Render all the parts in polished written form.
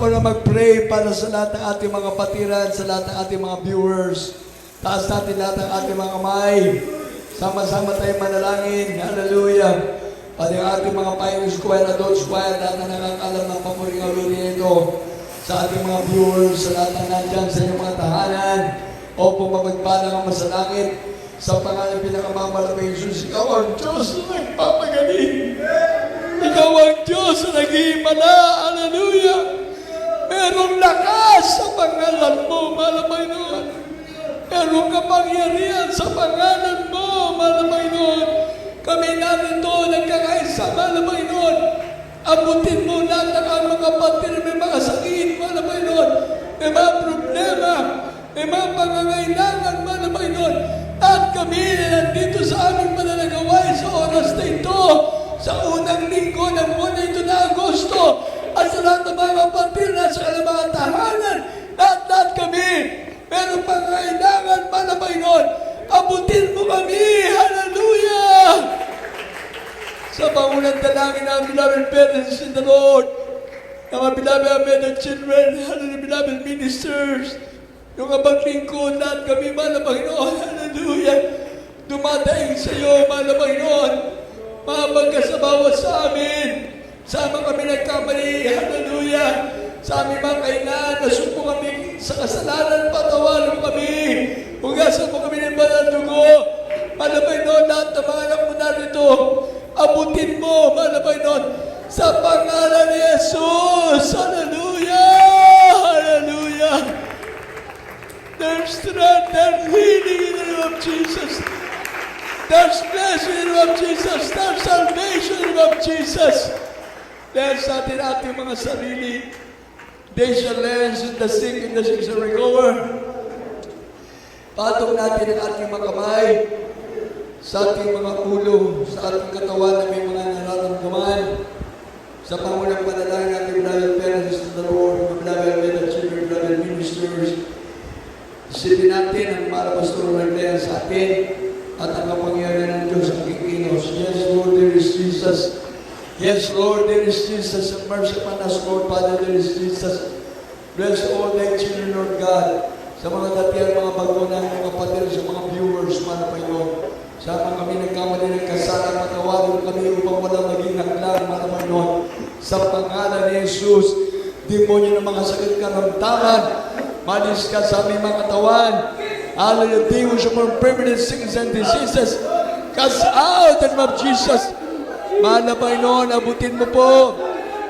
Ako na mag-pray para sa lahat ng ating mga patiran, sa lahat ng ating mga viewers. Taas natin lahat ng ating mga kamay. Sama-sama tayong manalangin. Hallelujah. Pati ang ating mga pioneer square, adult square, lahat na nakakalam ng pamuring aluri ito. Sa ating mga viewers, sa lahat na nandyan sa inyong mga tahanan. Opo, mapagpalang ang masalangit. Sa pangalan pinakamamalabay Jesus, ikaw ang Diyos na nagpapagaling. Ikaw ang Diyos na nag-iimala. Hallelujah. Merong lakas sa pangalan mo, malamay noon. Merong kapangyarihan sa pangalan mo, malamay noon. Kami narito, nagkakaisa, malamay noon. Abutin mo lahat ng ang mga kapatid, may mga sakit, malamay noon. May mga problema, may mga pangangailangan, malamay noon. At kami nandito sa aming mananagaway sa oras na ito, sa unang linggo ng buwan na ito na Agosto, at sa lahat ng mga kapatid na sa mga tahanan, lahat kami, meron pang kailangan, malamay noon, abutin mo kami, hallelujah! Sa pangunang dalangin ng beloved parents in the Lord, ng mga beloved children, hallelujah, beloved ministers, yung abang lingkod, lahat kami, malamay noon, hallelujah, dumadaing sa iyo, malamay noon, mahabag ka sa bawat sa amin, sama kami nagkamali, hallelujah, sa aming mga kailangan, nasupo kami sa kasalanan, patawanan mo kami, hugasan mo kami ng banal dugo, malamay noon, lahat ng mga anak mo narito, abutin mo, malamay noon, sa pangalan ni Jesus, hallelujah, hallelujah, there's strength, there's healing in the name of Jesus, there's blessing in the name of Jesus, there's salvation in the name of Jesus. Dahil sa ating mga sarili, they shall lend the sick and the sick shall recover. Patong natin ang ating mga kamay sa ating mga ulo, sa ating katawan na may mga nararamdaman. Sa pangunang panalangin natin, beloved parents of the Lord, beloved children, beloved ministers, isipin natin ang marapastor ng Lea sa atin at ang kapangyarihan ng Diyos ang kikinos. Yes, Lord, there is Jesus. Yes, Lord, there is Jesus. Have mercy upon us, Lord, Father, there is Jesus. Bless all thy children, Lord God. Sa mga datihan, mga bagunan, mga kapatid, sa mga viewers, mga Panginoon. Sa mga kami nagkamali ng kasala, patawarin kami upang walang maging naklang, mga Panginoon. Sa pangalan ni Jesus, demonyo ng mga sakit karamdaman, malis ka sa aming mga katawan. Hallelujah, demons from permanent sickness and diseases. Cast out in the name of Jesus. Mahal na Panginoon, abutin mo po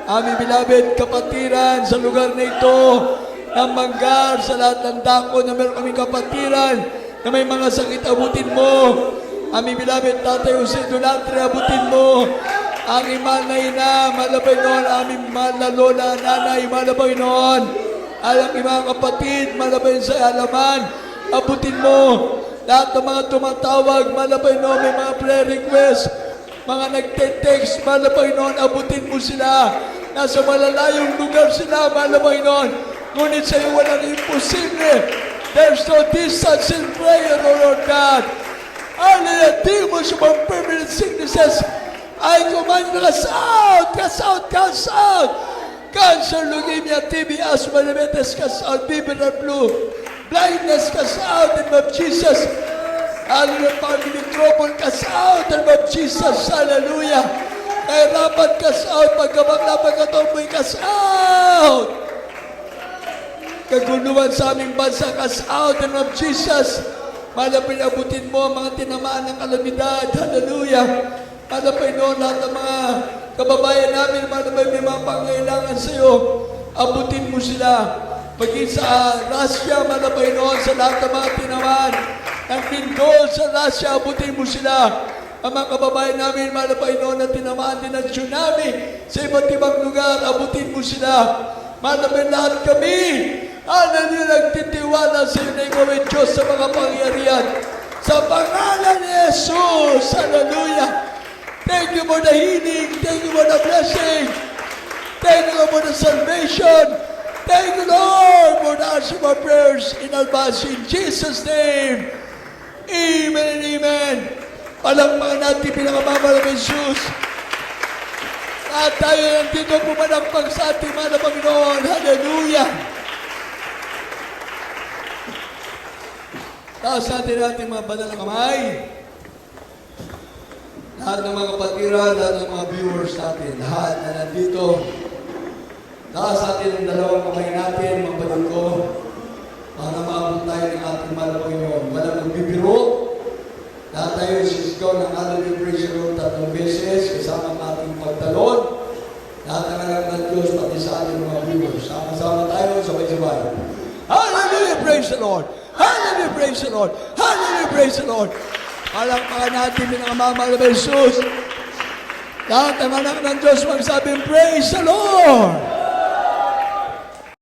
aming beloved kapatiran sa lugar na ito ng Manggar, sa lahat ng dako na meron kaming kapatiran na may mga sakit, abutin mo. Aming beloved Tatay Jose Donatre, abutin mo. Aming mahal na ina, mahal na Panginoon, aming mahal na lola, nanay, mahal na Panginoon. Alang mga kapatid, mahal na Panginoon sa alaman, abutin mo. Lahat ng mga tumatawag, mahal na Panginoon, may mga prayer request, mga nagte-text, mahal na Panginoon, abutin mo sila. Nasa malalayong lugar sila, mahal na Panginoon. Ngunit sa iyo walang imposible. There's no distance in prayer, O Lord God. Hallelujah, demons from permanent sicknesses, I command you, cast out, cast out, cast out. Cancer, leukemia, TB, asthma, diabetes, cast out, fever and flu. Blindness, cast out in the name of Jesus. Hallelujah, family trouble, cast out in the name of Jesus. Hallelujah. Kahirapan, cast out. Pagkabakla, pagkatomboy, cast out. Kaguluhan sa aming bansa, cast out in the name of Jesus. Malapit abutin mo ang mga tinamaan ng kalamidad. Hallelujah. Malapit noon lahat ng mga kababayan namin, malapit may mga pangailangan sa iyo. Abutin mo sila. Pagin sa Russia, malapit noon sa lahat ng mga tinamaan ng lindol sa Russia, abutin mo sila. Ang mga kababayan namin, malapit noon na tinamaan din ng tsunami sa iba't ibang lugar, abutin mo sila. Malapit lahat kami. Hallelujah, nagtitiwala sa iyo na ikaw ay Diyos sa mga pangyarihan. Sa pangalan ni Jesus, hallelujah. Thank you for the healing. Thank you for the blessing. Thank you for the salvation. Thank you, Lord, for the answer of our prayers in advance. In Jesus' name, amen and amen. Palakpakan natin pinakamamal ng Jesus. At tayo nandito pumanagpag sa ating mga Panginoon. Hallelujah! Taas natin ating mga banal na kamay. Lahat ng mga kapatiran, lahat ng mga viewers natin, lahat na nandito. Taas natin ang dalawang kamay natin, mga banal ko, para maabot tayo ng ating mahal na Panginoon. Walang magbibiro. Lahat tayo sisigaw ng Hallelujah Praise the Lord 3 beses, kasama ang ating pagtalon. Lahat ng anak ng Diyos, pati sa ating mga viewers. Sama-sama tayo, sabay-sabay. Hallelujah Praise the Lord! Hallelujah Praise the Lord! Hallelujah Praise the Lord! Palakpakan natin ng amamahal na Jesus. Lahat ng anak ng Diyos magsabing Praise the Lord!